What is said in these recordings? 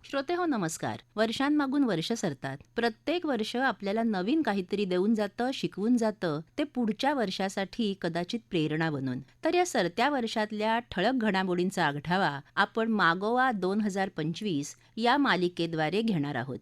श्रोते हो नमस्कार. वर्षांमागून वर्ष सरतात. प्रत्येक वर्ष आपल्याला नवीन काहीतरी देऊन जातं, शिकवून जातं, ते पुढच्या वर्षासाठी कदाचित प्रेरणा बनून. तर या सरत्या वर्षातल्या ठळक घडामोडींचा आढावा आपण मागोवा 2025 या मालिकेद्वारे घेणार आहोत.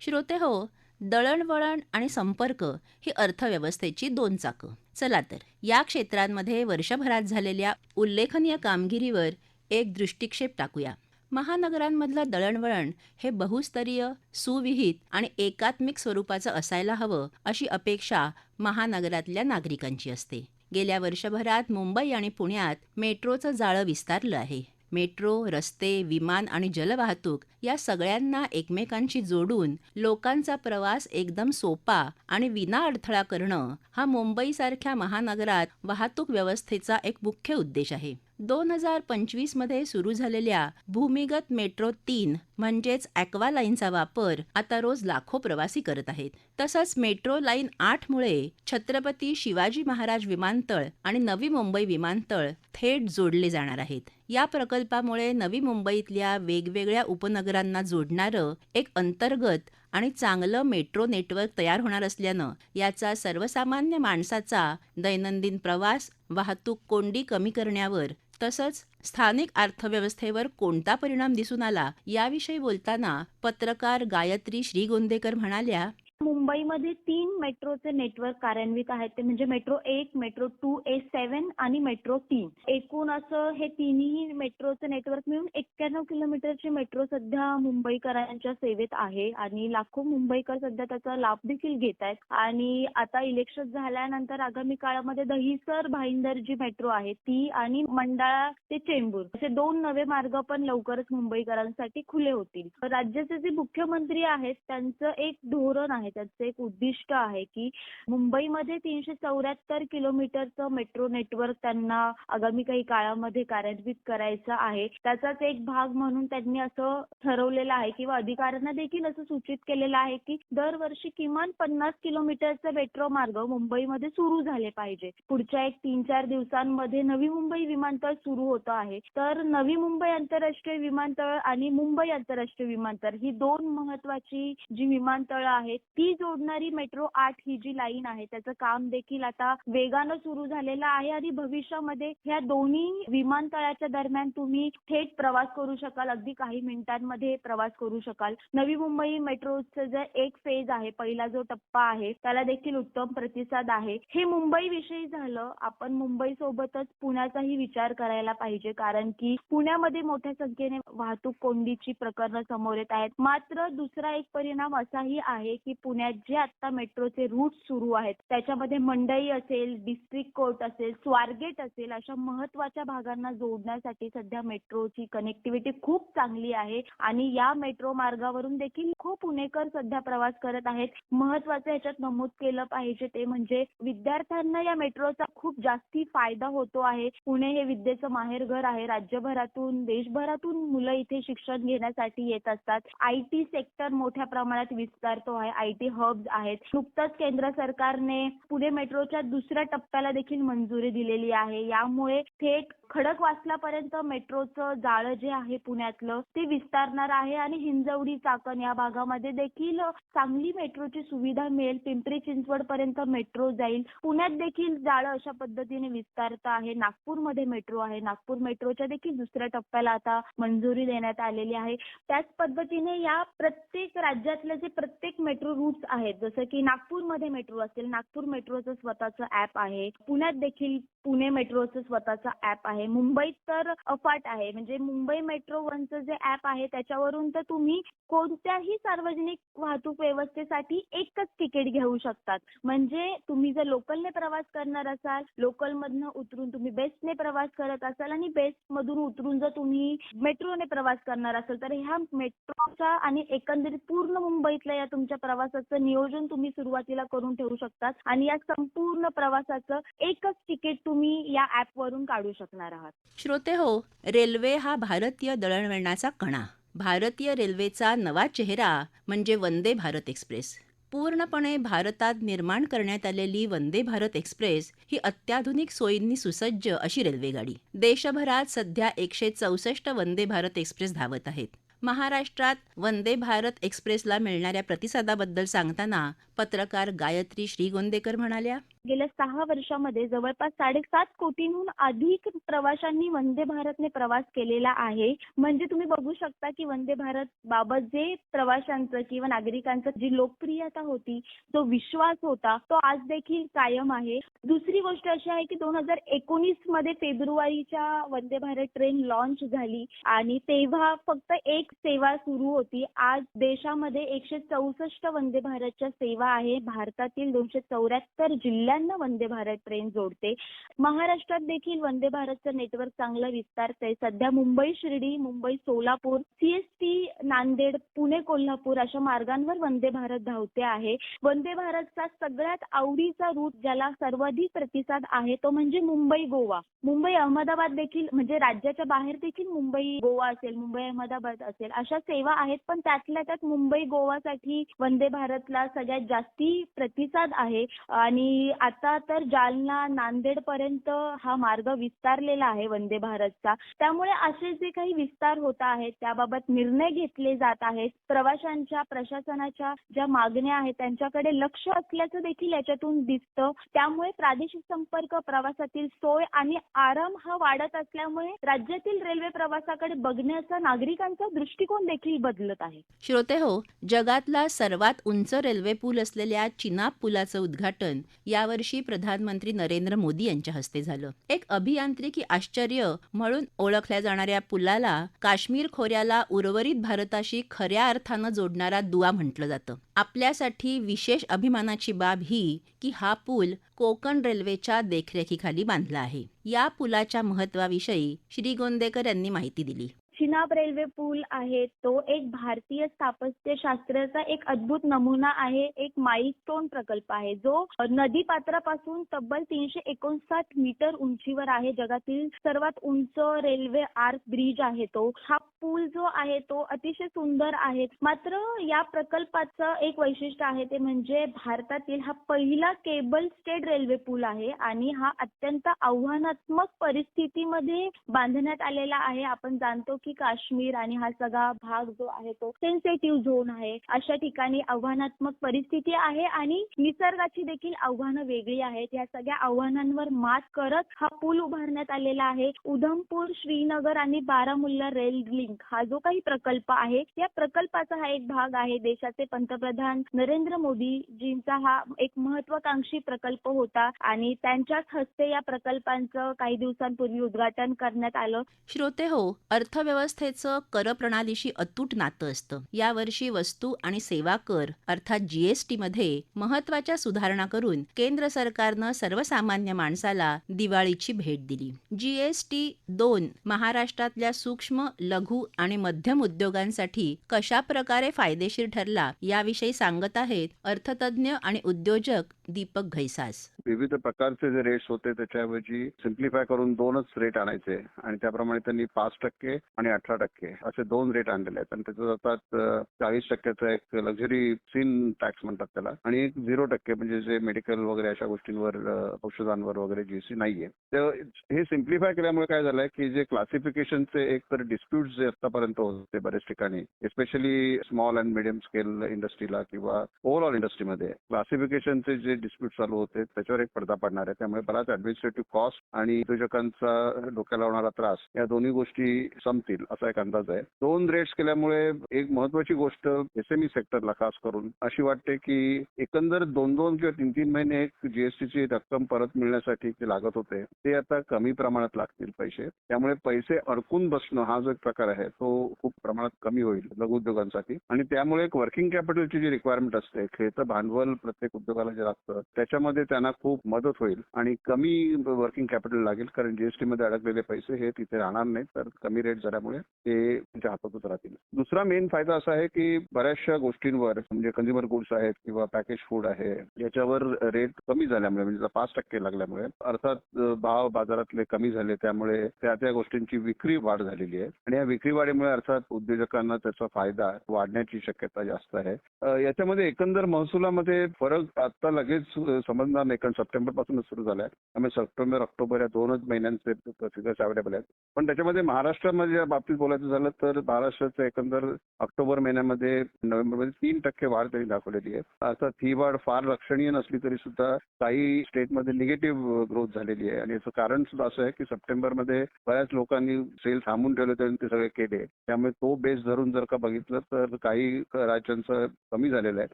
श्रोते हो, दळणवळण आणि संपर्क ही अर्थव्यवस्थेची दोन चाकं. चला तर या क्षेत्रांमध्ये वर्षभरात झालेल्या उल्लेखनीय कामगिरीवर एक दृष्टिक्षेप टाकूया. महानगरांमधलं दळणवळण हे बहुस्तरीय, सुविहित आणि एकात्मिक स्वरूपाचं असायला हवं अशी अपेक्षा महानगरातल्या नागरिकांची असते. गेल्या वर्षभरात मुंबई आणि पुण्यात मेट्रोचं जाळं विस्तारलं आहे. मेट्रो, रस्ते, विमान आणि जलवाहतूक या सगळ्यांना एकमेकांशी जोडून लोकांचा प्रवास एकदम सोपा आणि विना अडथळा करणं हा मुंबईसारख्या महानगरात वाहतूक व्यवस्थेचा एक मुख्य उद्देश आहे. 2025 मध्ये सुरू झालेल्या भूमिगत मेट्रो 3 म्हणजेच ॲक्वा लाईनचा वापर आता रोज लाखो प्रवासी करत आहेत. तसंच मेट्रो लाईन 8 मुळे छत्रपती शिवाजी महाराज विमानतळ आणि नवी मुंबई विमानतळ थेट जोडले जाणार आहेत. या प्रकल्पामुळे नवी मुंबईतल्या वेगवेगळ्या उपनगरांना जोडणारं एक अंतर्गत आणि चांगलं मेट्रो नेटवर्क तयार होणार असल्यानं याचा सर्वसामान्य माणसाचा दैनंदिन प्रवास, वाहतूक कोंडी कमी करण्यावर तसंच स्थानिक अर्थव्यवस्थेवर कोणता परिणाम दिसून आला याविषयी बोलताना पत्रकार गायत्री श्रीगोंदेकर म्हणाल्या, मुंबईमध्ये 3 मेट्रोचे नेटवर्क कार्यान्वित आहेत. ते म्हणजे मेट्रो 1, मेट्रो 2, A7 आणि मेट्रो 3. एकूण असं हे तिन्ही मेट्रोचे नेटवर्क मिळून 91 किलोमीटरची मेट्रो सध्या मुंबईकरांच्या सेवेत आहे आणि लाखो मुंबईकर सध्या त्याचा लाभ देखील घेत आहेत. आणि आता इलेक्शन झाल्यानंतर आगामी काळामध्ये दहिसर भाईंदर जी मेट्रो आहे ती आणि मंडाळा ते चेंबूर असे 2 नवे मार्ग पण लवकरच मुंबईकरांसाठी खुले होतील. राज्याचे जे मुख्यमंत्री आहेत त्यांचं एक धोरण आहे, त्याचं एक उद्दिष्ट आहे की मुंबईमध्ये 374 किलोमीटरचं मेट्रो नेटवर्क त्यांना आगामी काही काळामध्ये कार्यान्वित करायचं आहे. त्याचाच एक भाग म्हणून त्यांनी असं ठरवलेलं आहे किंवा अधिकाऱ्यांना देखील असं सूचित केलेलं आहे की दरवर्षी किमान 50 किलोमीटरचे मेट्रो मार्ग मुंबईमध्ये सुरू झाले पाहिजे. पुढच्या एक 3-4 दिवसांमध्ये नवी मुंबई विमानतळ सुरू होतं आहे. तर नवी मुंबई आंतरराष्ट्रीय विमानतळ आणि मुंबई आंतरराष्ट्रीय विमानतळ ही 2 महत्वाची जी विमानतळं आहेत ती जोडणारी मेट्रो 8 ही जी लाईन आहे त्याचं काम देखील आता वेगानं सुरू झालेलं आहे आणि भविष्यामध्ये ह्या दोन्ही विमानतळाच्या दरम्यान तुम्ही थेट प्रवास करू शकाल. अगदी काही मिनिटांमध्ये प्रवास करू शकाल. नवी मुंबई मेट्रोचं जे एक फेज आहे, पहिला जो टप्पा आहे त्याला देखील उत्तम प्रतिसाद आहे. हे मुंबई विषयी झालं. आपण मुंबई सोबतच पुण्याचाही विचार करायला पाहिजे, कारण की पुण्यामध्ये मोठ्या संख्येने वाहतूक कोंडीची प्रकरणं समोर येत आहेत. मात्र दुसरा एक परिणाम असाही आहे की पुण्यात जे आता मेट्रोचे रूट सुरू आहेत त्याच्यामध्ये मंडई असेल, डिस्ट्रिक्ट कोर्ट असेल, स्वारगेट असेल अशा महत्वाच्या भागांना जोडण्यासाठी सध्या मेट्रोची कनेक्टिव्हिटी खूप चांगली आहे आणि या मेट्रो मार्गावरून देखील खूप पुणेकर सध्या प्रवास करत आहेत. महत्वाचं ह्याच्यात नमूद केलं पाहिजे ते म्हणजे विद्यार्थ्यांना या मेट्रोचा खूप जास्ती फायदा होतो आहे. पुणे हे विद्येचं माहेरघर आहे. राज्यभरातून, देशभरातून मुलं इथे शिक्षण घेण्यासाठी येत असतात. IT सेक्टर मोठ्या प्रमाणात विस्तारतो आहे. IT हब्स आहेत. नुकतंच केंद्र सरकारने पुणे मेट्रोच्या दुसऱ्या टप्प्याला देखील मंजुरी दिलेली आहे. यामुळे थेट खडकवासलापर्यंत मेट्रोचं जाळं जे आहे पुण्यातलं ते विस्तारणार आहे आणि हिंजवडी, चाकण या भागामध्ये देखील चांगली मेट्रोची सुविधा मिळेल. पिंपरी चिंचवड पर्यंत मेट्रो जाईल. पुण्यात देखील जाळं अशा पद्धतीने विस्तारत आहे. नागपूरमध्ये मेट्रो आहे. नागपूर मेट्रोच्या देखील दुसऱ्या टप्प्याला आता मंजुरी देण्यात आलेली आहे. त्याच पद्धतीने या प्रत्येक राज्यातले जे प्रत्येक मेट्रो रूट्स आहेत, जसं की नागपूरमध्ये मेट्रो असेल, नागपूर मेट्रोचं स्वतःचं ॲप आहे. पुण्यात देखील पुणे मेट्रोचं स्वतःचं ॲप आहे. मुंबईत तर अफाट आहे. म्हणजे मुंबई मेट्रो वनचं जे ॲप आहे त्याच्यावरून तर तुम्ही कोणत्याही सार्वजनिक वाहतूक व्यवस्थेसाठी एकच तिकीट घेऊ शकतात. म्हणजे तुम्ही जर लोकलने प्रवास करणार असाल, लोकलमधनं उतरून तुम्ही बेस्टने प्रवास करत असाल आणि बेस्टमधून उतरून जर तुम्ही मेट्रोने प्रवास करणार असाल तर ह्या मेट्रोचा आणि एकंदरीत पूर्ण मुंबईतल्या या तुमच्या प्रवासाचं नियोजन तुम्ही सुरुवातीला करून ठेवू शकतात आणि या संपूर्ण प्रवासाचं एकच तिकीट तुम्ही या ॲपवरून काढू शकणार आहात. श्रोते हो, रेल्वे हा भारतीय दळणवळणाचा कणा. भारतीय रेल्वेचा नवा चेहरा म्हणजे वंदे भारत एक्सप्रेस. पूर्णपणे भारतात निर्माण करण्यात आलेली वंदे भारत एक्सप्रेस ही अत्याधुनिक सोयींनी सुसज्ज अशी रेल्वेगाडी. देशभरात सध्या 164 वंदे भारत एक्सप्रेस धावत आहेत. महाराष्ट्रात वंदे भारत एक्सप्रेसला मिळणाऱ्या प्रतिसादाबद्दल सांगताना पत्रकार गायत्री श्रीगोंदेकर म्हणाल्या, गेल्या 6 वर्षामध्ये जवळपास 7.5 कोटींहून अधिक प्रवाशांनी वंदे भारतने प्रवास केलेला आहे. म्हणजे तुम्ही बघू शकता की वंदे भारत बाबत जे प्रवाशांचं किंवा नागरिकांचं जी लोकप्रियता होती, जो विश्वास होता, तो आज देखील कायम आहे. दुसरी गोष्ट अशी आहे की 2019 मध्ये फेब्रुवारीच्या वंदे भारत ट्रेन लॉन्च झाली आणि तेव्हा फक्त एक सेवा सुरू होती. आज देशामध्ये 164 वंदे भारतच्या सेवा आहे. भारतातील 274 जिल्ह्यांना वंदे भारत ट्रेन जोडते. महाराष्ट्रात देखील वंदे भारतचं नेटवर्क चांगलं विस्तारतंय. सध्या मुंबई शिर्डी, मुंबई सोलापूर, CST नांदेड, पुणे कोल्हापूर अशा मार्गांवर वंदे भारत धावते आहे. वंदे भारतचा सगळ्यात आवडीचा रूट ज्याला सर्वाधिक प्रतिसाद आहे तो म्हणजे मुंबई गोवा. मुंबई अहमदाबाद देखील म्हणजे राज्याच्या बाहेर देखील मुंबई गोवा असेल, मुंबई अहमदाबाद असेल अशा सेवा आहेत. पण त्यातल्या त्यात मुंबई गोवासाठी वंदे भारतला सगळ्यात जास्ती प्रतिसाद आहे आणि आता तर जालना नांदेड पर्यंत हा मार्ग विस्तारलेला आहे वंदे भारतचा. त्यामुळे असे जे काही विस्तार होत आहेत त्याबाबत निर्णय घेतले जात आहेत. प्रवाशांच्या प्रशासनाच्या ज्या मागण्या आहेत त्यांच्याकडे लक्ष असल्याचं देखील याच्यातून दिसतं. त्यामुळे प्रादेशिक संपर्क, प्रवासातील सोय आणि आराम हा वाढत असल्यामुळे राज्यातील रेल्वे प्रवासाकडे बघण्याचा नागरिकांचा दृष्टिकोन देखील बदलत आहे. श्रोते हो, जगातला सर्वात उंच रेल्वे पूल असलेल्या चिनाब पुलाचं उद्घाटन यावर्षी प्रधानमंत्री नरेंद्र मोदी यांच्या हस्ते झालं. एक अभियांत्रिकी आश्चर्य म्हणून ओळखल्या जाणाऱ्या पुलाला काश्मीर खोऱ्याला उर्वरित भारताशी खऱ्या अर्थानं जोडणारा दुवा म्हटलं जातं. आपल्यासाठी विशेष अभिमानाची बाब ही की हा पूल कोकण रेल्वेच्या देखरेखीखाली बांधला आहे. या पुलाच्या महत्वाविषयी श्रीगोंदेकर यांनी माहिती दिली. चिनाब रेल्वे पूल आहे तो एक भारतीय स्थापत्यशास्त्राचा एक अद्भुत नमुना आहे. एक माइलस्टोन प्रकल्प आहे जो नदीपात्रापासून तब्बल 359 मीटर उंचीवर आहे. जगातील सर्वात उंच रेल्वे आर्क ब्रिज आहे तो. हा पूल जो आहे तो अतिशय सुंदर आहे. मात्र या प्रकल्पाचं एक वैशिष्ट्य आहे ते म्हणजे भारतातील हा पहिला केबल स्टेड रेल्वे पूल आहे आणि हा अत्यंत आव्हानात्मक परिस्थितीमध्ये बांधण्यात आलेला आहे. आपण जाणतो की काश्मीर आणि हा सगळा भाग जो आहे तो सेन्सिटिव्ह झोन आहे. अशा ठिकाणी आव्हानात्मक परिस्थिती आहे आणि निसर्गाची देखील आव्हानं वेगळी आहेत. या सगळ्या आव्हानांवर मात करत हा पूल उभारण्यात आलेला आहे. उधमपूर, श्रीनगर आणि बारामुल्ला रेल लिंक हा जो काही प्रकल्प आहे या प्रकल्पाचा हा एक भाग आहे. देशाचे पंतप्रधान नरेंद्र मोदीजींचा हा एक महत्वाकांक्षी प्रकल्प होता आणि त्यांच्याच हस्ते या प्रकल्पांचं काही दिवसांपूर्वी उद्घाटन करण्यात आलं. श्रोते हो, अर्थव्यवस्थेचं कर प्रणालीशी अतूट नातं असतं. यावर्षी वस्तू आणि सेवा कर अर्थात GST मध्ये महत्वाच्या सुधारणा करून केंद्र सरकारनं सर्वसामान्य माणसाला दिवाळीची भेट दिली. GST 2 महाराष्ट्रातल्या सूक्ष्म, लघु आणि मध्यम उद्योगांसाठी कशा प्रकारे फायदेशीर ठरला याविषयी सांगत आहेत अर्थतज्ञ आणि उद्योजक दीपक घैसास. विविध प्रकारचे जे रेट्स होते त्याच्याऐवजी सिम्प्लिफाय करून 2च रेट आणायचे आणि त्याप्रमाणे त्यांनी 5% आणि 18% असे 2 रेट आणलेले आहेत आणि त्याचं जातात 40%चा एक लक्झरी सीन टॅक्स म्हणतात त्याला आणि एक 0% म्हणजे जे मेडिकल वगैरे अशा गोष्टींवर औषधांवर वगैरे GST नाहीये. तर हे सिम्प्लिफाय केल्यामुळे काय झालंय की जे क्लासिफिकेशनचे एक तर डिस्प्यूट जे आतापर्यंत होते बऱ्याच ठिकाणी specially small and medium scale इंडस्ट्रीला किंवा ओव्हरऑल इंडस्ट्रीमध्ये क्लासिफिकेशनचे जे डिस्प्यूट चालू होते त्याच्यावर एक पडदा पडणार आहे. त्यामुळे बराच ऍडमिनिस्ट्रेटिव्ह कॉस्ट आणि उद्योजकांचा डोक्याला होणारा त्रास या दोन्ही गोष्टी संपतील असा एक अंदाज आहे. 2 रेट्स केल्यामुळे एक महत्वाची गोष्ट SME सेक्टरला खास करून अशी वाटते की एकंदर 2-2 किंवा 3-3 महिने एक GSTची रक्कम परत मिळण्यासाठी ते लागत होते ते आता कमी प्रमाणात लागतील पैसे. त्यामुळे पैसे अडकून बसणं हा जो एक प्रकार आहे तो खूप प्रमाणात कमी होईल लघु उद्योगांसाठी आणि त्यामुळे एक वर्किंग कॅपिटलची जी रिक्वायरमेंट असते खेळतं भांडवल प्रत्येक उद्योगाला जे लागतं त्याच्यामध्ये त्यांना खूप मदत होईल आणि कमी वर्किंग कॅपिटल लागेल, कारण जीएसटी मध्ये अडकलेले पैसे हे तिथे राहणार नाहीत, तर कमी रेट झाल्यामुळे ते त्यांच्या हातातच राहतील. दुसरा मेन फायदा असा आहे की बऱ्याचशा गोष्टींवर म्हणजे कंझ्युमर गुड्स आहेत किंवा पॅकेज फूड आहे याच्यावर रेट कमी झाल्यामुळे म्हणजे 5% लागल्यामुळे अर्थात भाव बाजारातले कमी झाले, त्यामुळे त्या गोष्टींची विक्री वाढ झालेली आहे आणि या विक्री वाढीमुळे अर्थात उद्योजकांना त्याचा फायदा वाढण्याची शक्यता जास्त आहे. याच्यामध्ये एकंदर महसुलामध्ये फरक आता लगेच समजणार नाही, कारण सप्टेंबर पासूनच सुरू झालाय. त्यामुळे सप्टेंबर ऑक्टोबर या 2च महिन्यांचे फिगर्स अवेलेबल आहेत. पण त्याच्यामध्ये महाराष्ट्रामध्ये बाबतीत बोलायचं झालं तर महाराष्ट्राचं एकंदर ऑक्टोबर महिन्यामध्ये नोव्हेंबरमध्ये 3% वाढ त्यांनी दाखवलेली आहे. अर्थात ही वाढ फार लक्षणीय नसली तरी सुद्धा काही स्टेटमध्ये निगेटिव्ह ग्रोथ झालेली आहे आणि याचं कारण सुद्धा असं आहे की सप्टेंबरमध्ये बऱ्याच लोकांनी सेल थांबून ठेवले त्यांनी ते सगळे केले. त्यामुळे तो बेस धरून जर का बघितलं तर काही राज्यांचं कमी झालेलं आहे,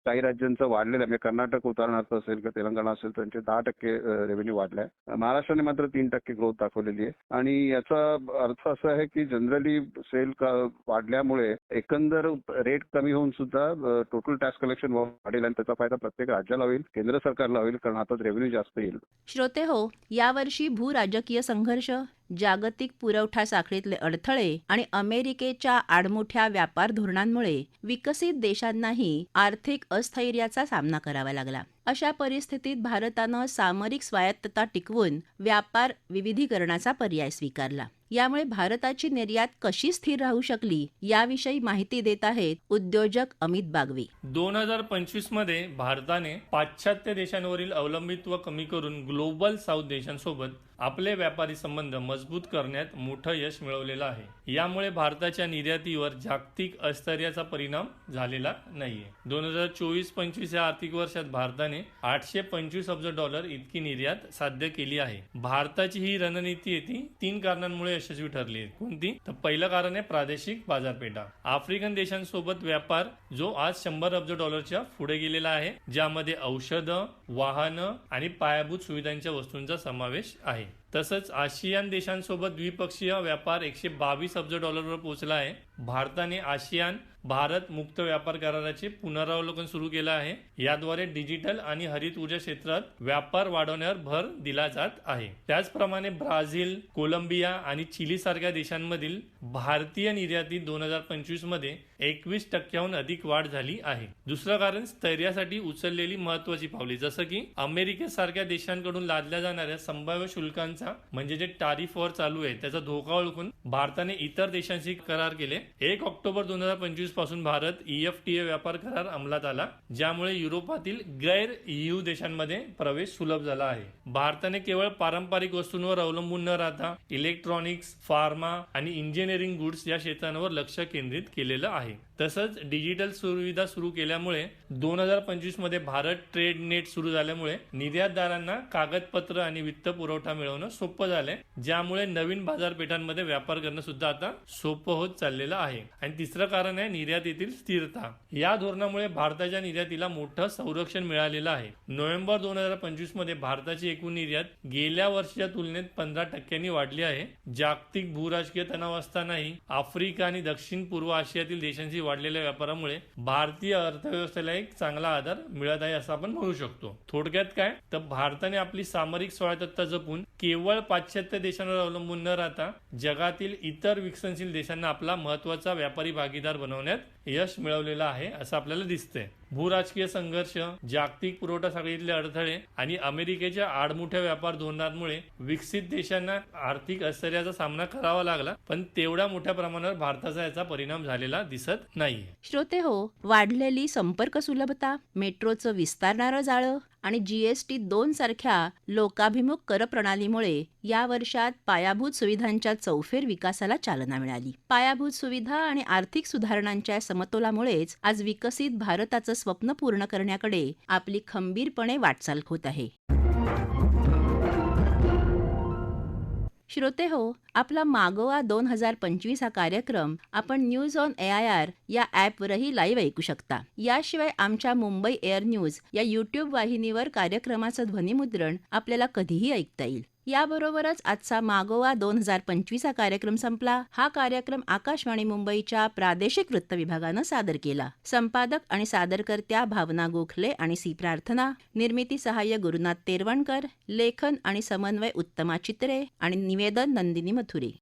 काही राज्यांचं वाढलेलं आहे. म्हणजे कर्नाटक उदाहरणार्थ असेल किंवा तेलंगणा असेल त्यांचे 10% रेव्हेन्यू वाढलाय. महाराष्ट्राने मात्र 3% ग्रोथ दाखवलेली आहे आणि याचा अर्थ असा आहे की जनरली सेल वाढल्यामुळे एकंदर रेट कमी होऊन सुद्धा टोटल टॅक्स कलेक्शन वाढेल आणि त्याचा फायदा प्रत्येक राज्याला होईल, केंद्र सरकारला होईल, कारण हातात रेव्हेन्यू जास्त येईल. श्रोते हो, यावर्षी भूराजकीय संघर्ष, जागतिक पुरवठा साखळीतले अडथळे आणि अमेरिकेच्या आडमुठ्या व्यापार धोरणांमुळे विकसित देशांनाही आर्थिक अस्थैर्याचा सामना करावा लागला. अशा परिस्थितीत भारतानं सामरिक स्वायत्तता टिकवून व्यापार विविधीकरणाचा पर्याय स्वीकारला. यामुळे भारताची निर्यात कशी स्थिर राहू शकली याविषयी माहिती देत आहेत उद्योजक अमित बागवे. 2025 मध्ये भारताने पाश्चात्य देशांवरील अवलंबित्व कमी करून ग्लोबल साऊथ देशांसोबत आपले व्यापारी संबंध मजबूत करण्यात मोठं यश मिळवलेलं आहे. यामुळे भारताच्या निर्यातीवर जागतिक अस्थैर्याचा परिणाम झालेला नाहीये. 2024-25 या आर्थिक वर्षात भारताने $825 अब्ज इतकी निर्यात साध्य केली आहे. भारताची ही रणनीती ती 3 कारणांमुळे यशस्वी ठरली आहे. कोणती? तर पहिलं कारण आहे प्रादेशिक बाजारपेठा. आफ्रिकन देशांसोबत व्यापार जो आज $100 अब्ज पुढे गेलेला आहे, ज्यामध्ये औषधं, वाहनं आणि पायाभूत सुविधांच्या वस्तूंचा समावेश आहे. तसंच आशियान देशांसोबत द्विपक्षीय व्यापार $122 अब्ज वर पोहोचला आहे. भारताने आशियान भारत मुक्त व्यापार कराराचे पुनरावलोकन सुरू केलं आहे. याद्वारे डिजिटल आणि हरित ऊर्जा क्षेत्रात व्यापार वाढवण्यावर भर दिला जात आहे. त्याचप्रमाणे ब्राझील, कोलंबिया आणि चिली सारख्या देशांमधील भारतीय निर्यातीत 2025 मध्ये 21% अधिक वाढ झाली आहे. दुसरं कारण स्थैर्यासाठी उचललेली महत्वाची पावले, जसं की अमेरिकेसारख्या देशांकडून लादल्या जाणाऱ्या संभाव्य शुल्कांचा म्हणजे जे टॅरिफ वर चालू आहे त्याचा धोका ओळखून भारताने इतर देशांशी करार केले. 1 ऑक्टोबर 2025 पासून भारत EFTA व्यापार करार अंमलात आला, ज्यामुळे युरोपातील गैर EU देशांमध्ये प्रवेश सुलभ झाला आहे. भारताने केवळ पारंपरिक वस्तूंवर अवलंबून न राहता इलेक्ट्रॉनिक्स, फार्मा आणि इंजिनिअरिंग गुड्स या क्षेत्रांवर लक्ष केंद्रित केलेलं आहे. तसंच डिजिटल सुविधा सुरू केल्यामुळे 2025 मध्ये भारत ट्रेड नेट सुरू झाल्यामुळे निर्यातदारांना कागदपत्र आणि वित्त पुरवठा मिळवणं सोपं झालंय, ज्यामुळे नवीन बाजारपेठांमध्ये व्यापार करणं सुद्धा आता सोपं होत चाललेलं आहे. आणि तिसरं कारण आहे निर्यातीतील स्थिरता. या धोरणामुळे भारताच्या निर्यातीला मोठं संरक्षण मिळालेलं आहे. नोव्हेंबर 2025 मध्ये भारताची एकूण निर्यात गेल्या वर्षीच्या तुलनेत 15% वाढली आहे. जागतिक भूराजकीय तणाव असतानाही आफ्रिका आणि दक्षिण पूर्व आशियातील देशांशी वाढलेल्या व्यापारामुळे भारतीय अर्थव्यवस्थेला एक चांगला आधार मिळत आहे असं आपण म्हणू शकतो. थोडक्यात काय तर भारताने आपली सामरिक स्वायत्तता जपून केवळ पाश्चात्य देशांवर अवलंबून न राहता जगातील इतर विकसनशील देशांना आपला महत्वाचा व्यापारी भागीदार बनवण्यात यश मिळवलेलं आहे असं आपल्याला दिसतंय. भूराजकीय संघर्ष, जागतिक पुरवठा साखळीतले अडथळे आणि अमेरिकेच्या आडमुठ्या व्यापार धोरणांमुळे विकसित देशांना आर्थिक अस्थैर्याचा सामना करावा लागला, पण तेवढ्या मोठ्या प्रमाणावर भारताचा याचा परिणाम झालेला दिसत नाहीये. श्रोते हो, वाढलेली संपर्क सुलभता, मेट्रोचं विस्तारणारं जाळं आणि GST 2 सारख्या लोकाभिमुख कर प्रणालीमुळे या वर्षात पायाभूत सुविधांच्या चौफेर विकासाला चालना मिळाली. पायाभूत सुविधा आणि आर्थिक सुधारणांच्या समतोलामुळेच आज विकसित भारताचं स्वप्न पूर्ण करण्याकडे आपली खंबीरपणे वाटचाल होत आहे. श्रोते हो, आपला मागोवा 2025 हा कार्यक्रम आपण न्यूज ऑन AIR या ॲपवरही लाईव्ह ऐकू शकता. याशिवाय आमच्या मुंबई एअर न्यूज या YouTube वाहिनीवर कार्यक्रमाचं ध्वनिमुद्रण आपल्याला कधीही ऐकता येईल. याबरोबरच आजचा मागोवा 2025 हा कार्यक्रम संपला. हा कार्यक्रम आकाशवाणी मुंबईच्या प्रादेशिक वृत्त विभागानं सादर केला. संपादक आणि सादरकर्त्या भावना गोखले आणि सी प्रार्थना, निर्मिती सहाय्य गुरुनाथ तेरवणकर, लेखन आणि समन्वय उत्तमा चित्रे आणि निवेदन नंदिनी मथुरे.